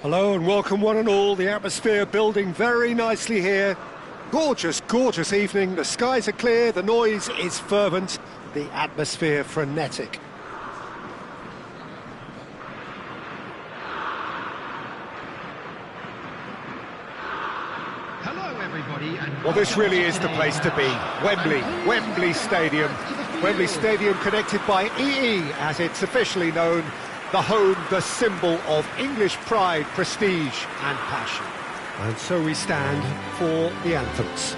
Hello and welcome one and all. The atmosphere building very nicely here. Gorgeous, gorgeous evening. The skies are clear, the noise is fervent, the atmosphere frenetic. Hello everybody. Well, this really is the place to be. Wembley Stadium. Wembley Stadium connected by EE, as it's officially known. The home, the symbol of English pride, prestige and passion. And so we stand for the anthems.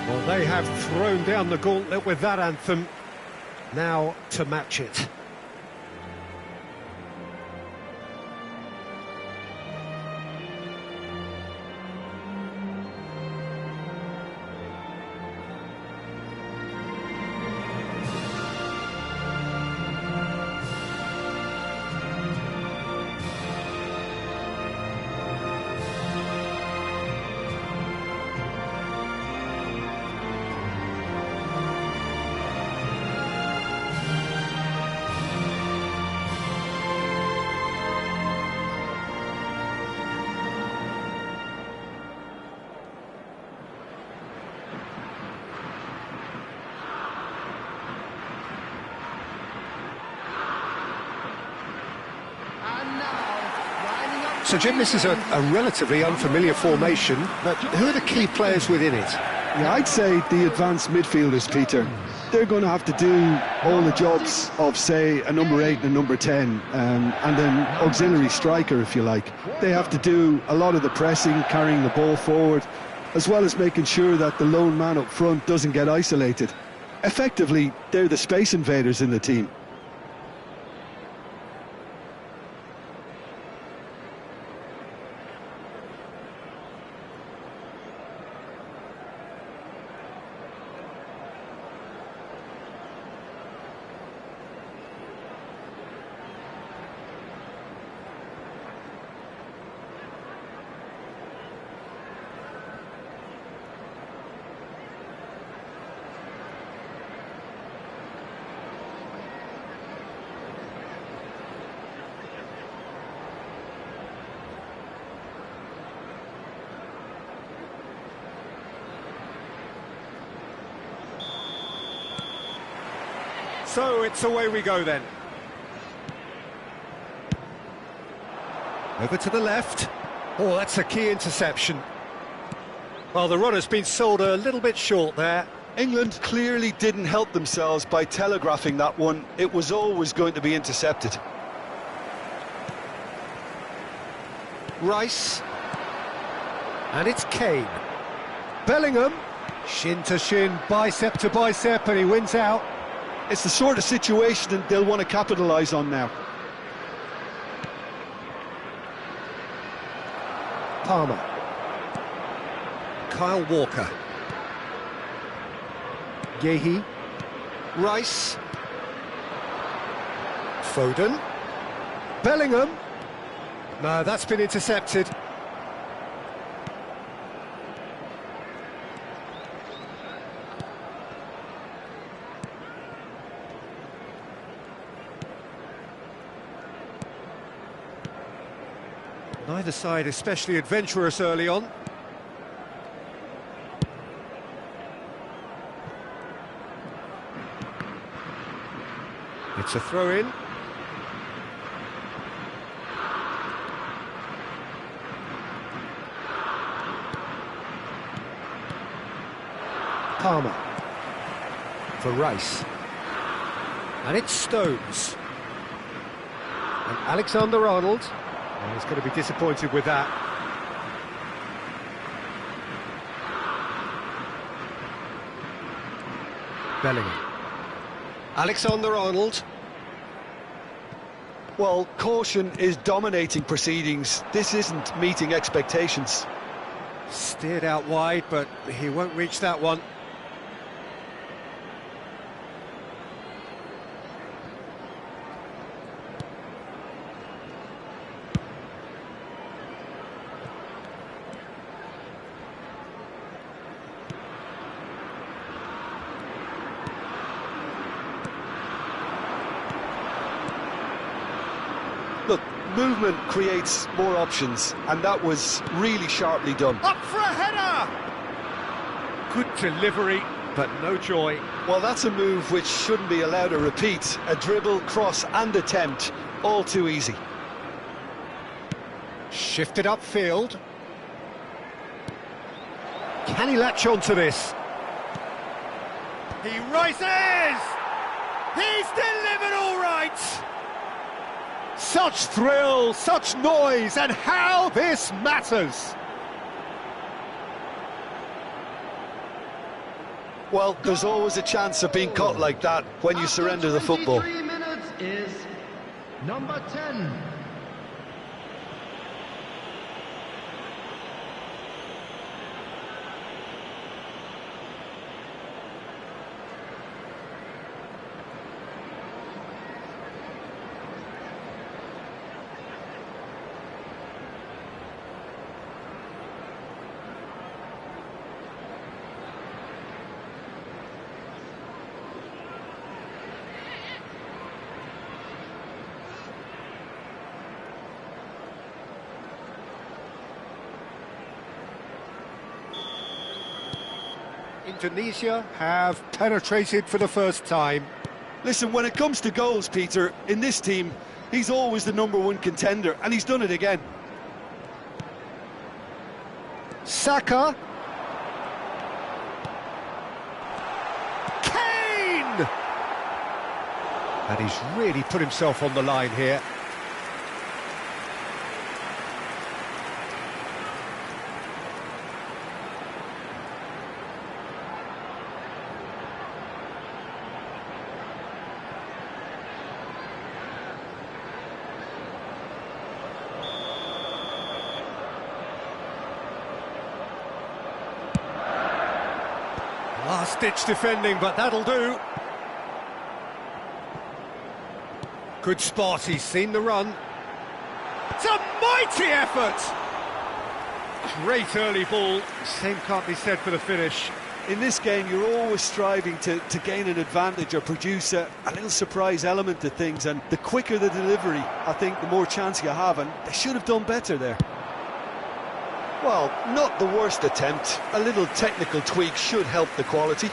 Well, they have thrown down the gauntlet with that anthem. Now to match it. So, Jim, this is a relatively unfamiliar formation, but who are the key players within it? Yeah, I'd say the advanced midfielders, Peter. They're going to have to do all the jobs of, say, a number 8 and a number 10, and an auxiliary striker, if you like. They have to do a lot of the pressing, carrying the ball forward, as well as making sure that the lone man up front doesn't get isolated. Effectively, they're the space invaders in the team. So it's away we go then. Over to the left. Oh, that's a key interception. Well, the runner's been sold a little bit short there. England clearly didn't help themselves by telegraphing that one. It was always going to be intercepted. Rice. And it's Kane. Bellingham. Shin to shin, bicep to bicep, and he wins out. It's the sort of situation that they'll want to capitalise on now. Palmer. Kyle Walker. Yehi. Rice. Foden. Bellingham. No, that's been intercepted. Neither side especially adventurous early on. It's a throw-in. Palmer. For Rice. And it's Stones. And Alexander-Arnold. Oh, he's going to be disappointed with that. Bellingham. Alexander-Arnold. Well, caution is dominating proceedings. This isn't meeting expectations. Steered out wide, but he won't reach that one. Look, movement creates more options, and that was really sharply done. Up for a header! Good delivery, but no joy. Well, that's a move which shouldn't be allowed to repeat. A dribble, cross and attempt, all too easy. Shifted upfield. Can he latch on to this? He rises! He's delivered all right! Such thrill, such noise, and how this matters! Well, there's always a chance of being caught like that when you surrender the football. 3 minutes is number 10. Indonesia have penetrated for the first time. Listen, when it comes to goals, Peter, in this team, he's always the #1 contender, and he's done it again. Saka. Kane! And he's really put himself on the line here. Last-ditch defending, but that'll do. Good spot, he's seen the run. It's a mighty effort! Great early ball, same can't be said for the finish. In this game, you're always striving to gain an advantage or produce a little surprise element to things, and the quicker the delivery, I think, the more chance you have, and they should have done better there. Well, not the worst attempt. A little technical tweak should help the quality.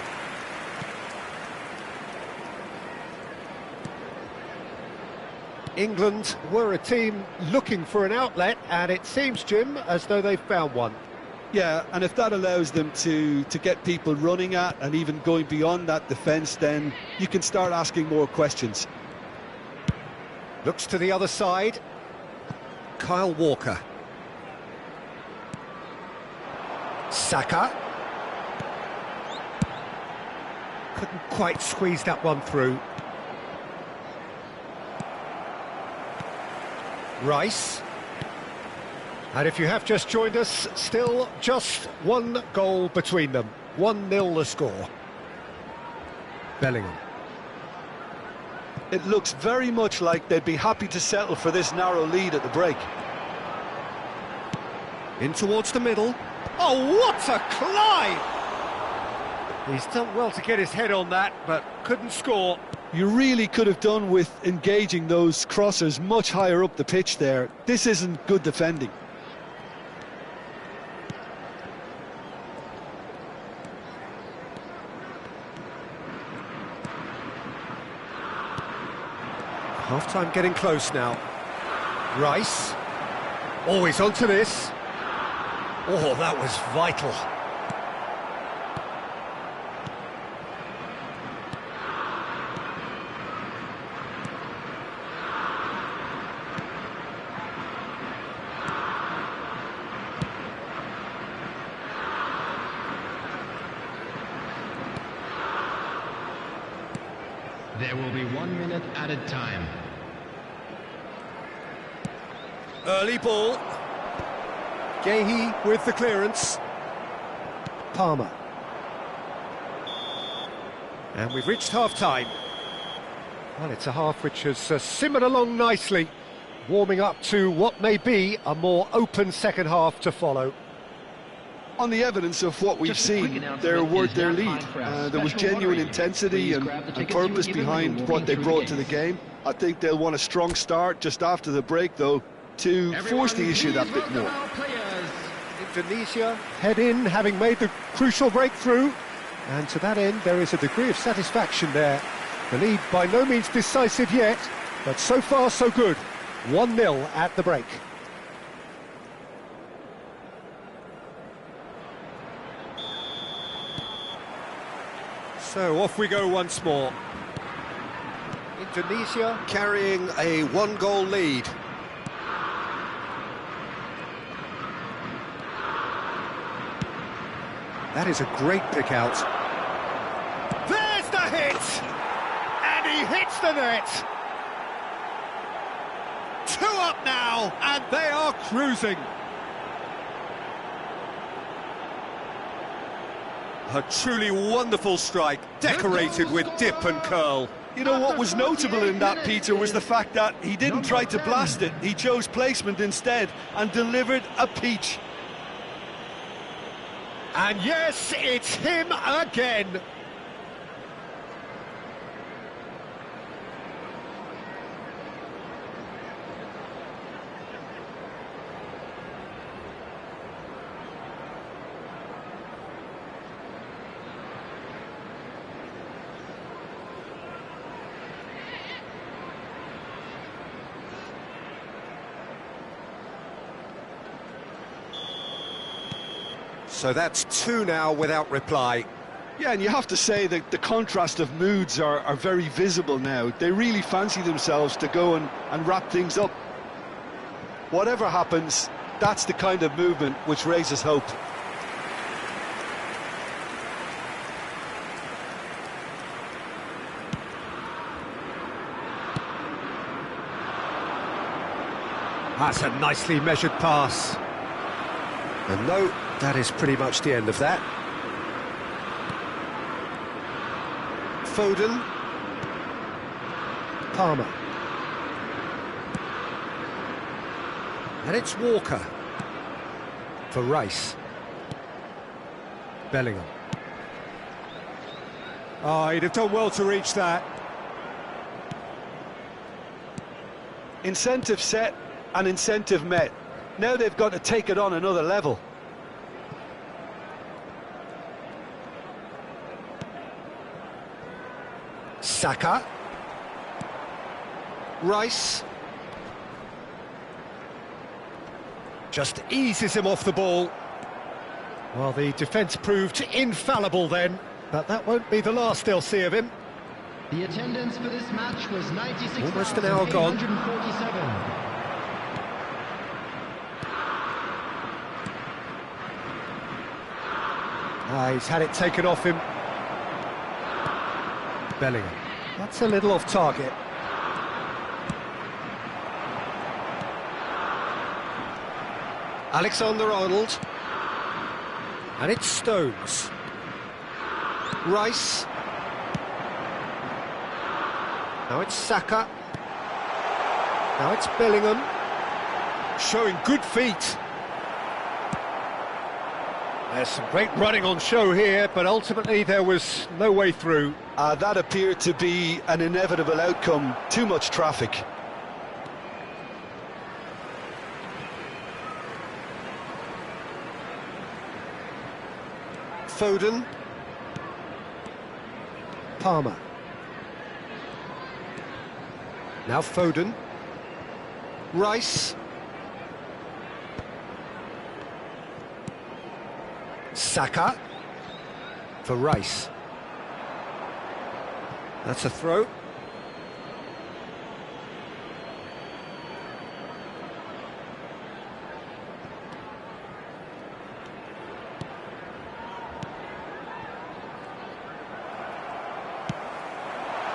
England were a team looking for an outlet, and it seems, Jim, as though they've found one. Yeah, and if that allows them to get people running at and even going beyond that defence, then you can start asking more questions. Looks to the other side. Kyle Walker. Saka. Couldn't quite squeeze that one through. Rice. And if you have just joined us, still just one goal between them. 1-0 the score. Bellingham. It looks very much like they'd be happy to settle for this narrow lead at the break. In towards the middle. Oh, what a climb! He's done well to get his head on that, but couldn't score. You really could have done with engaging those crossers much higher up the pitch there. This isn't good defending. Half-time getting close now. Rice. Always onto this. Oh, that was vital. There will be 1 minute added time. Early ball. Gehi with the clearance. Palmer. And we've reached half-time. Well, it's a half which has simmered along nicely, warming up to what may be a more open second half to follow. On the evidence of what we've seen, they're worth their lead. There was genuine intensity and purpose behind what they brought to the game. I think they'll want a strong start just after the break, though, to force the issue that bit more. Indonesia head in, having made the crucial breakthrough. And to that end, there is a degree of satisfaction there. The lead by no means decisive yet, but so far so good. 1-0 at the break. So off we go once more. Indonesia carrying a one-goal lead. That is a great pick out. There's the hit! And he hits the net! 2 up now, and they are cruising. A truly wonderful strike, decorated with dip and curl. You know, what was notable in that, Peter, was the fact that he didn't try to blast it. He chose placement instead and delivered a peach. And yes, it's him again. So that's 2 now without reply. Yeah, and you have to say that the contrast of moods are very visible now. They really fancy themselves to go and wrap things up. Whatever happens, that's the kind of movement which raises hope. That's a nicely measured pass. And no, that is pretty much the end of that. Foden. Palmer. And it's Walker. For Rice. Bellingham. Oh, he'd have done well to reach that. Incentive set and incentive met. Now they've got to take it on another level. Saka. Rice. Just eases him off the ball. Well, the defence proved infallible then, but that won't be the last they'll see of him. The attendance for this match was 96,847. Almost an hour gone. He's had it taken off him. Bellingham. That's a little off target. Alexander-Arnold. And it's Stones. Rice. Now it's Saka. Now it's Bellingham. Showing good feet. There's some great running on show here, but ultimately there was no way through. That appeared to be an inevitable outcome. Too much traffic. Foden. Palmer. Now Foden. Rice. Saka. For Rice. That's a throw.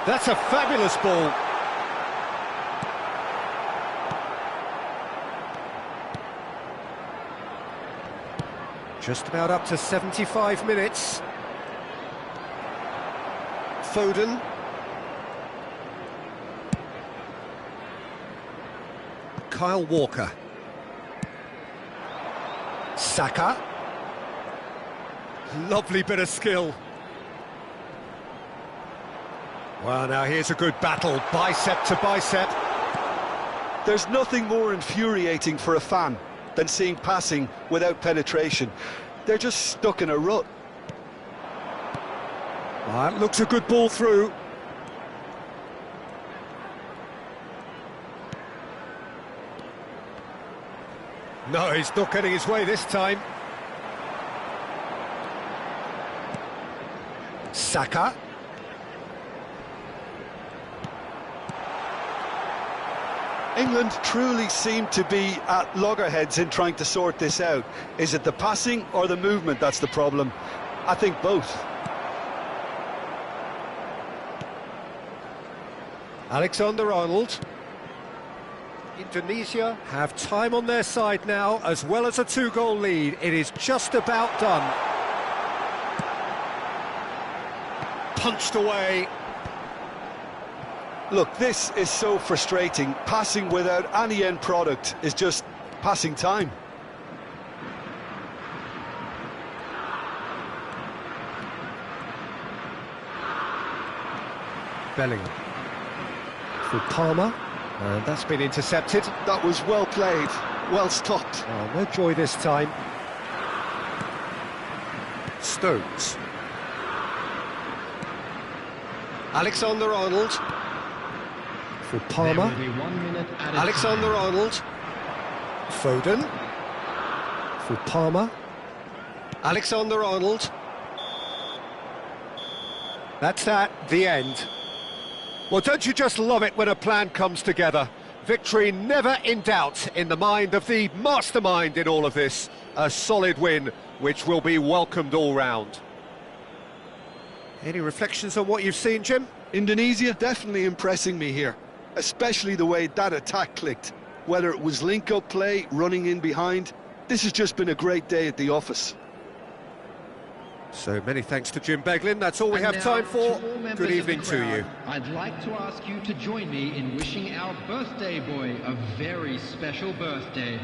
That's a fabulous ball. Just about up to 75 minutes. Foden. Kyle Walker. Saka. Lovely bit of skill. Well, now here's a good battle, bicep to bicep. There's nothing more infuriating for a fan than seeing passing without penetration. They're just stuck in a rut. That looks a good ball through. No, he's not getting his way this time. Saka. England truly seem to be at loggerheads in trying to sort this out. Is it the passing or the movement that's the problem? I think both. Alexander-Arnold. Indonesia have time on their side now, as well as a two-goal lead. It is just about done. Punched away. Look, this is so frustrating. Passing without any end product is just passing time. Bellingham. For Palmer. And that's been intercepted. That was well played, well stopped. Oh, no joy this time. Stones. Alexander-Arnold. For Palmer. Alexander-Arnold. Foden. For Palmer. Alexander-Arnold. That's that, the end. Well, don't you just love it when a plan comes together? Victory never in doubt in the mind of the mastermind in all of this. A solid win, which will be welcomed all round. Any reflections on what you've seen, Jim? Indonesia definitely impressing me here, especially the way that attack clicked. Whether it was link-up play, running in behind, this has just been a great day at the office. So many thanks to Jim Beglin. That's all we have time for. Good evening to you. I'd like to ask you to join me in wishing our birthday boy a very special birthday.